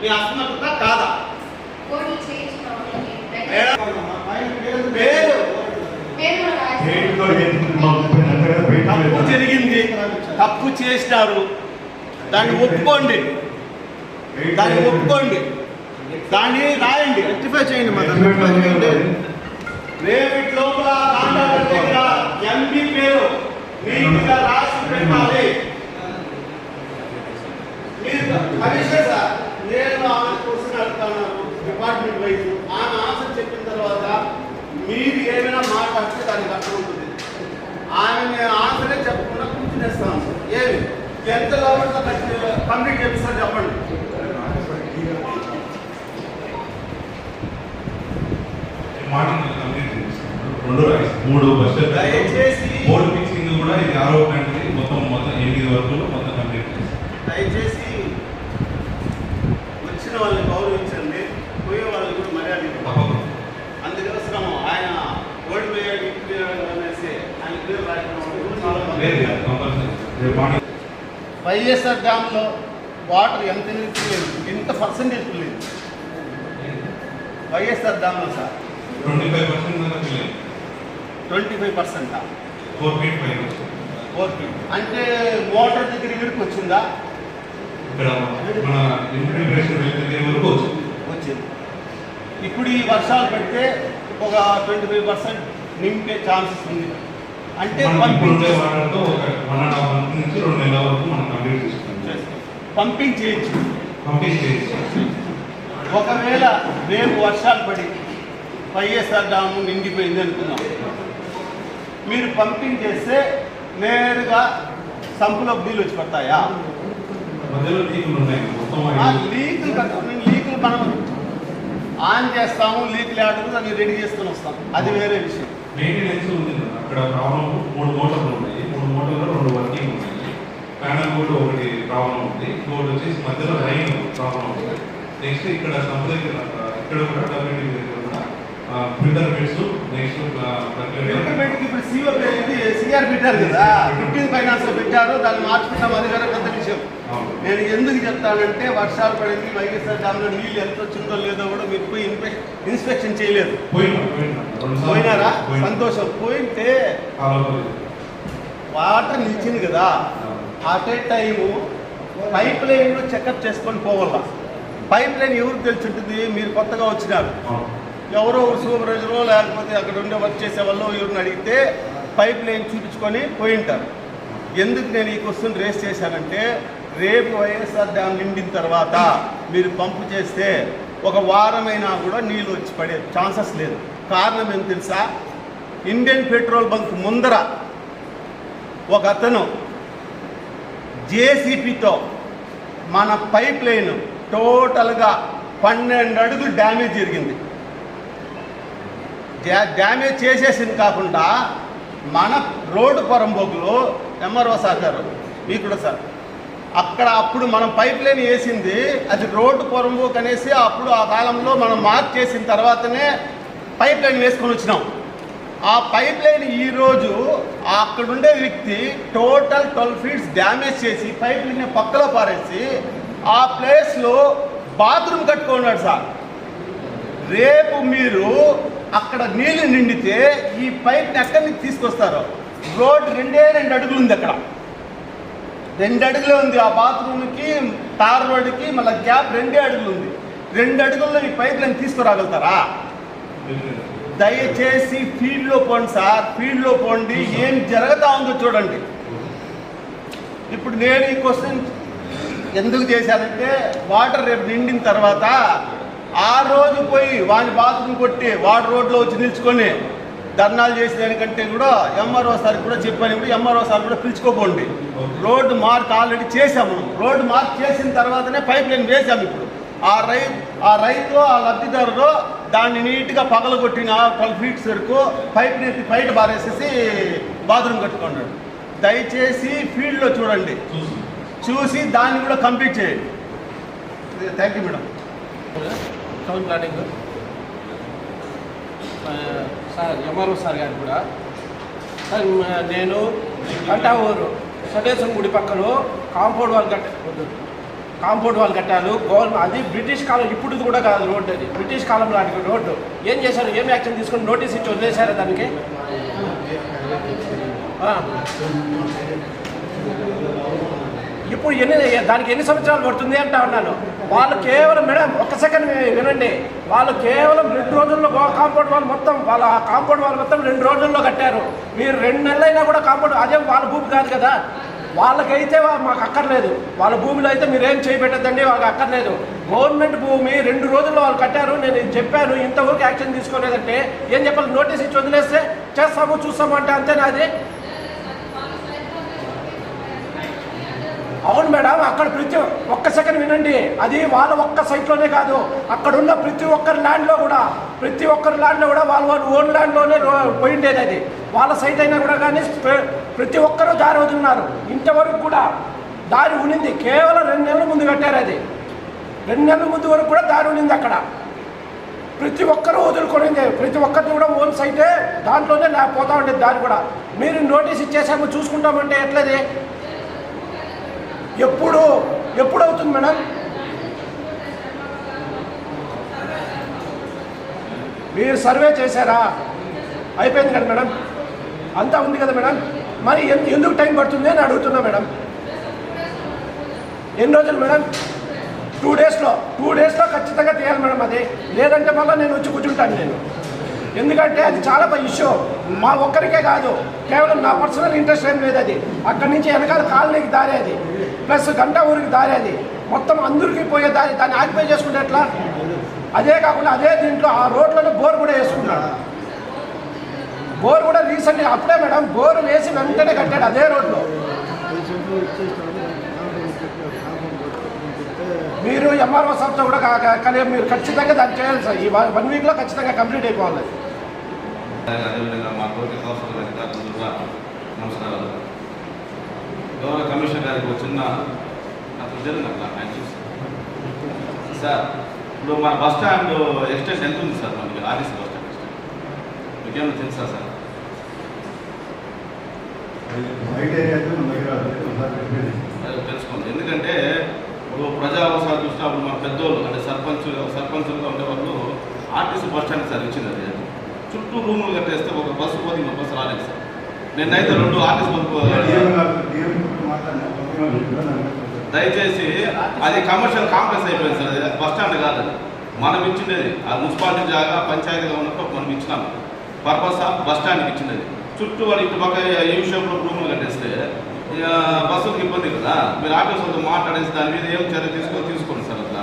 మీ అసమర్థత కాదా? తప్పు జరిగింది, తప్పు చేసినారు, దాన్ని ఒప్పుకోండి, దాన్ని రాయండి, రెక్టిఫై చేయండి. రేవిట్ లోపల కాంట్రాక్టర్ దగ్గర ఎంపీ పేరు నీట్గా రాసి పెట్టాలి. మీరు కమిషనర్ సార్, నేను ఆమె క్వశ్చన్ అడుగుతాను డిపార్ట్మెంట్ వైజ్, ఆమె ఆన్సర్ చెప్పిన తర్వాత మీరు ఏమైనా మాట్లాడితే దానికి అర్థం ఉంటుంది. ఆమె ఆన్సరే చెప్పకుండా కూర్చునేస్తాను. ఏమి ఎంత లోపల కంప్లీట్ చేపిస్తారు చెప్పండి. మూడు బస్సు బోర్డు ఫిక్సింగ్ కూడా ఇది 6వ గంటది మొత్తం 8 వరకు మొత్తం కంప్లీట్ చేసి దయచేసి వచ్చిన వాళ్ళని గౌరవించండి, పోయే వాళ్ళని కూడా మర్యాద ఇవ్వండి. అందుకోసం ఆయన ఓడి పోయాడు అనేసి ఆయన పేరు వైఎస్ఆర్ డ్యామ్లో వాటర్ ఎంత నిలిచిలేదు, ఎంత పర్సెంటేజ్ లేదు వైఎస్ఆర్ డ్యామ్లో సార్? 25%. 4 feet పైన. 4 feet అంటే మోటార్ దగ్గర ఇక్కడికి వచ్చిందా? ఇక్కడ మన ఇంటిగ్రేషన్ వరకు వచ్చింది. ఇప్పుడు ఈ వర్షాలు పెడితే ఒక 25% నింపే ఛాన్సెస్ ఉంది. అంటే పంపింగ్ చేయొచ్చు. ఒకవేళ రేపు వర్షాలు పడి వైఎస్ఆర్ డ్యాము నిండిపోయింది అనుకున్నాం, మీరు పంపింగ్ చేస్తే నేరుగా సంపులో నీళ్ళు వచ్చి పడతాయా? లీకులు మనం ఆన్ చేస్తాము, లీకులు ఆడదు, దాన్ని రెడీ చేసుకుని వస్తాం, అది వేరే విషయం. మెయింటెనెన్స్ ఉంది అక్కడ. ప్రాబ్లం 3 మోటార్లు ఉన్నాయి, 3 మోటార్లు 2 వర్కింగ్ ఉన్నాయి. ప్యానల్ కూడా ఒకటి ప్రాబ్లం ఉంది, ఇంకోటి వచ్చేసి మధ్యలో లైన్ ప్రాబ్లం ఉంది. నెక్స్ట్ ఇక్కడ సంపద ఇక్కడ కూడా డబ్ల్యూడీ ఫిల్టర్ బెడ్స్, నెక్స్ట్ ఇప్పుడు సిఆర్ పెట్టారు కదా, 15 ఫైనాన్స్ లో పెట్టారు, దాన్ని మార్చుకుంటాం, అది వేరే పెద్ద విషయం. నేను ఎందుకు చెప్తానంటే వర్షాలు పడింది, వైఎస్ఆర్ డ్యామ్లో నీళ్ళు ఎంత వచ్చిందో లేదో కూడా మీరు పోయి ఇన్స్పెక్షన్ చేయలేదు. పోయినారా? సంతోషం. పోయింటే వాటర్ నిలిచింది కదా, అట్ ఏ టైము పైప్ లైన్లో చెకప్ చేసుకొని పోవాల. పైప్ లైన్ ఎవరికి తెలిసి ఉంటుంది? మీరు కొత్తగా వచ్చినారు, ఎవరో సూపర్వైజరో లేకపోతే అక్కడ ఉండే వర్క్ చేసే వాళ్ళు ఎవరిని అడిగితే పైప్ లైన్ చూపించుకొని పోయి ఉంటారు. ఎందుకు నేను ఈ క్వశ్చన్ రేస్ చేశానంటే, రేపు వైఎస్ఆర్ డ్యామ్ నిండిన తర్వాత మీరు పంపు చేస్తే ఒక వారమైనా కూడా నీళ్ళు వచ్చి పడే ఛాన్సెస్ లేదు. కారణం ఏం తెలుసా? ఇండియన్ పెట్రోల్ బంక్ ముందర ఒక అతను జేసీపీతో మన పైప్ లైన్ టోటల్గా 12 అడుగులు డ్యామేజ్ జరిగింది. డ్యామేజ్ చేసేసింది కాకుండా మన రోడ్డు పొరంబోకులో ఎంఆర్ఓ సార్ గారు, మీకు కూడా సార్, అక్కడ అప్పుడు మనం పైప్ లైన్ వేసింది అది రోడ్డు పొరంబోకు అనేసి అప్పుడు ఆ కాలంలో మనం మార్క్ చేసిన తర్వాతనే పైప్ లైన్ వేసుకొని వచ్చినాం. ఆ పైప్ లైన్ ఈరోజు అక్కడుండే వ్యక్తి టోటల్ 12 feet డ్యామేజ్ చేసి పైప్ లైన్ పక్కలో పారేసి ఆ ప్లేస్లో బాత్రూమ్ కట్టుకున్నాడు సార్. రేపు మీరు అక్కడ నీళ్లు నిండితే ఈ పైప్ని ఎక్కడి నుంచి తీసుకొస్తారో? రోడ్ 2 అడుగులు ఉంది, అక్కడ 2 అడుగులే ఉంది. ఆ బాత్రూమ్కి తార్ రోడ్డుకి మళ్ళీ గ్యాప్ 2 అడుగులు ఉంది. 2 అడుగుల్లో ఈ పైప్లను తీసుకురాగలుగుతారా? దయచేసి ఫీల్డ్లో పోండి సార్, ఫీల్డ్లో పోండి, ఏం జరుగుతూ ఉందో చూడండి. ఇప్పుడు నేను ఈ క్వశ్చన్ ఎందుకు చేశానంటే, వాటర్ రేపు నిండిన తర్వాత ఆ రోజు పోయి వాని బాత్రూమ్ కొట్టి వాడు రోడ్లో వచ్చి నిల్చుకొని ధర్నాలు చేసేదానికంటే కూడా ఎంఆర్ఓ సార్ కూడా చెప్పాను. ఇప్పుడు ఎంఆర్ఓ సార్ కూడా పిలుచుకోపోండి. రోడ్డు మార్క్ ఆల్రెడీ చేసాము. రోడ్డు మార్క్ చేసిన తర్వాతనే పైప్ లైన్ వేసాము. ఇప్పుడు ఆ రైతు ఆ లబ్ధిదారుడు దాన్ని నీట్గా పగలగొట్టిన 12 feet వరకు పైప్ నెత్తి బయట బారేసేసి బాత్రూమ్ కట్టుకున్నాడు. దయచేసి ఫీల్డ్లో చూడండి, చూసి దాన్ని కూడా కంప్లీట్ చేయండి. Thank you madam. Town planning sir, MRO sir గారు కూడా సార్, నేను కంటావూరు సదేశం గుడి పక్కన కాంపౌండ్ వాల్ కాంపౌండ్ వాళ్ళు కట్టారు అది బ్రిటిష్ కాలం ఇప్పుడు కూడా కాదు రోడ్డు, అది బ్రిటిష్ కాలం నాటి రోడ్డు. ఏం చేశారు, ఏం యాక్షన్ తీసుకుని నోటీస్ ఇచ్చి వదిలేశారు దానికి? ఇప్పుడు దానికి ఎన్ని సంవత్సరాలు పడుతుంది అంటా ఉన్నాను. వాళ్ళు కేవలం మేడం ఒక్క సెకండ్ వినండి, వాళ్ళు కేవలం 2 రోజుల్లో కాంపౌండ్ వాళ్ళు మొత్తం వాళ్ళ కాంపౌండ్ వాళ్ళు మొత్తం 2 రోజుల్లో కట్టారు. మీరు 2 నెలలైనా కూడా కాంపౌండ్, అదే వాళ్ళ భూమి కాదు కదా, వాళ్ళకైతే మాకు అక్కర్లేదు. వాళ్ళ భూమిలో అయితే మీరేం చేయబెట్టద్దండి, వాళ్ళకి అక్కర్లేదు. గవర్నమెంట్ భూమి 2 రోజుల్లో వాళ్ళు కట్టారు. నేను చెప్పాను, ఇంతవరకు యాక్షన్ తీసుకోలేదంటే ఏం చెప్పాలి? నోటీస్ ఇచ్చి వదిలేస్తే చేస్తాము చూస్తాము అంటే అంతేనా అది? అవును మేడం, అక్కడ ఒక్క సెకండ్ వినండి, అది వాళ్ళ ఒక్క సైట్లోనే కాదు, అక్కడున్న ప్రతి ఒక్కరి ల్యాండ్లో కూడా వాళ్ళ ఓన్ ల్యాండ్లోనే పోయిండేది. అది వాళ్ళ సైట్ అయినా కూడా కానీ ప్రతి ఒక్కరూ దారి వదులున్నారు. ఇంతవరకు కూడా దారి ఉనింది, కేవలం 2 నెలల ముందు కట్టారు. అది 2 నెలల ముందు వరకు కూడా దారి ఉనింది. అక్కడ ప్రతి ఒక్కరూ వదులుకొనింది, ప్రతి ఒక్కరిని కూడా ఓన్ సైటే, దాంట్లోనే పోతా ఉండేది దారి కూడా. మీరు నోటీస్ ఇచ్చేసాము చూసుకుంటామంటే ఎట్లది? ఎప్పుడు అవుతుంది మేడం? మీరు సర్వే చేశారా? అయిపోయింది కదా మేడం, అంతా ఉంది కదా మేడం, మరి ఎందుకు టైం పడుతుంది అని అడుగుతున్నా మేడం. ఎన్ని రోజులు మేడం? 2 డేస్లో ఖచ్చితంగా తీయాలి మేడం. అది లేదంటే మళ్ళీ నేను వచ్చి కూర్చుంటాను నేను. ఎందుకంటే అది చాలా ఇష్యూ, మా ఒక్కరికే కాదు, కేవలం నా పర్సనల్ ఇంట్రెస్ట్ ఏం లేదు. అది అక్కడి నుంచి వెనకాల కాలనీకి దారి, అది ప్లస్ గంట ఊరికి దారి, అది మొత్తం అందరికీ పోయే దారి. దాన్ని ఆక్యుపై చేసుకుంటే ఎట్లా? అదే కాకుండా అదే దీంట్లో ఆ రోడ్లోనే బోర్ కూడా వేసుకున్నాడు. బోర్ కూడా రీసెంట్గా అప్పుడే మేడం బోర్ వేసి వెంటనే కట్టాడు అదే రోడ్లో. మీరు ఎంఆర్ఓ సార్తో కూడా మీరు ఖచ్చితంగా దాన్ని చేయాలి సార్. ఈ 1 వీక్లో ఖచ్చితంగా కంప్లీట్ అయిపోవాలి. అదేవిధంగా మా తోటి కౌన్సిలర్ అధికారులు నమస్కారాలు. గౌరవ కమిషనర్ గారికి ఒక చిన్న సార్, ఇప్పుడు మన బస్ స్టాండ్ ఎక్స్టెన్స్ ఎంత ఉంది సార్? మనకి ఆర్టీసీ బస్ స్టాండ్ ఎక్స్టెన్స్ మీకేమైనా తెలుసా సార్? తెలుసుకోండి, ఎందుకంటే ఇప్పుడు ప్రజా అవసరాలు చూసినప్పుడు మన పెద్దోళ్ళు అంటే సర్పంచులుగా ఉండేవాళ్ళు ఆర్టీసీ బస్ స్టాండ్ సార్ ఇచ్చింది. అది చుట్టూ రూములు కట్టేస్తే ఒక బస్సు పోతే ఇంకో బస్సు రాలేదు సార్. నిన్నైతే 2 ఆర్టీసీ బస్సు. దయచేసి అది కమర్షియల్ కాంప్లెక్స్ అయిపోయింది సార్. అది బస్ స్టాండ్ కాదు, అది మనం ఇచ్చిండేది. ఆ మున్సిపాలిటీ జాగా పంచాయతీగా ఉన్నప్పుడు మనం ఇచ్చినాం. పర్పస్ ఆఫ్ బస్ స్టాండ్కి ఇచ్చినది. చుట్టూ వాడు ఇటు పక్క ఏ షేప్లో రూములు కట్టేస్తే బస్సులకు ఇబ్బంది కదా. మీరు ఆఫీసులతో మాట్లాడేసి దాని మీద ఏం చర్య తీసుకోండి సార్. అట్లా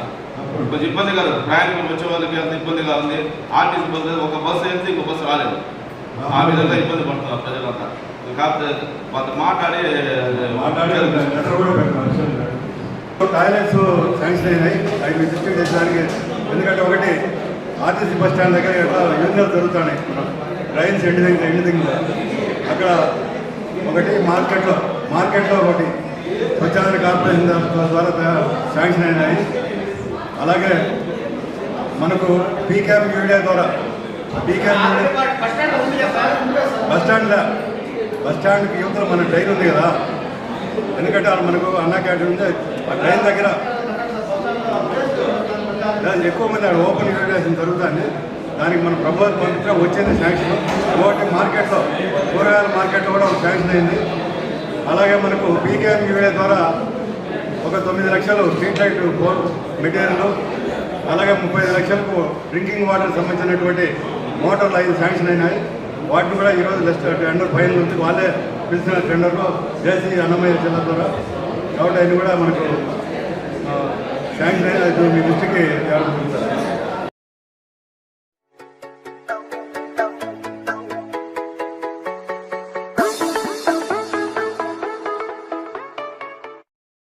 కొంచెం ఇబ్బంది కాదు, ప్రయాణికులు వచ్చే వాళ్ళకి అంత ఇబ్బందిగా ఉంది. ఆర్టీసీ బస్సు ఒక బస్సు వెళ్తే ఇంకో బస్సు రాలేదు, ఆ విధంగా ఇబ్బంది పడుతున్నారు ప్రజలంతా. కాకపోతే వాళ్ళు మాట్లాడి టాయిలెట్స్ శాంక్షన్ అయినాయి, అవి దృష్టి చేసడానికి. ఎందుకంటే ఒకటి ఆర్టీసీ బస్ స్టాండ్ దగ్గర యూనియన్లు జరుగుతున్నాయి, డ్రైన్స్ ఎండింగ్ అక్కడ ఒకటి మార్కెట్లో ఒకటి స్వచ్ఛంద కార్పొరేషన్ ద్వారా శాంక్షన్ అయినాయి. అలాగే మనకు పీక్యామ్ యూరియా ద్వారా బస్ స్టాండ్కి యువతలో మన ట్రైన్ ఉంది కదా, ఎందుకంటే మనకు అన్నా క్యాంటీన్ ఉంది, ఆ ట్రైన్ దగ్గర ఎక్కువ మంది అక్కడ ఓపెన్ యూటిలైజేషన్ జరుగుతుంది. దానికి మన ప్రభుత్వం పంపించడం వచ్చింది శాంక్షన్. ఒకటి మార్కెట్లో కూరగాయల మార్కెట్లో కూడా ఒక శాంక్షన్ అయింది. అలాగే మనకు పీకేఎం యూఏ ద్వారా ఒక 9 లక్షలు స్ట్రీట్ లైట్ బోర్డు మెటీరియల్, అలాగే 35 లక్షలకు డ్రింకింగ్ వాటర్ సంబంధించినటువంటి మోటార్లు 5 శాంక్షన్ అయినాయి. వాటిని కూడా ఈరోజు జస్ట్ టెండర్ ఫైనల్ నుంచి వాళ్ళే పిలిచిన టెండర్లో జేసీ అన్నమయ్య జిల్లా ద్వారా. కాబట్టి అవి కూడా మనకు శాంక్షన్ అయిన మీ దృష్టికి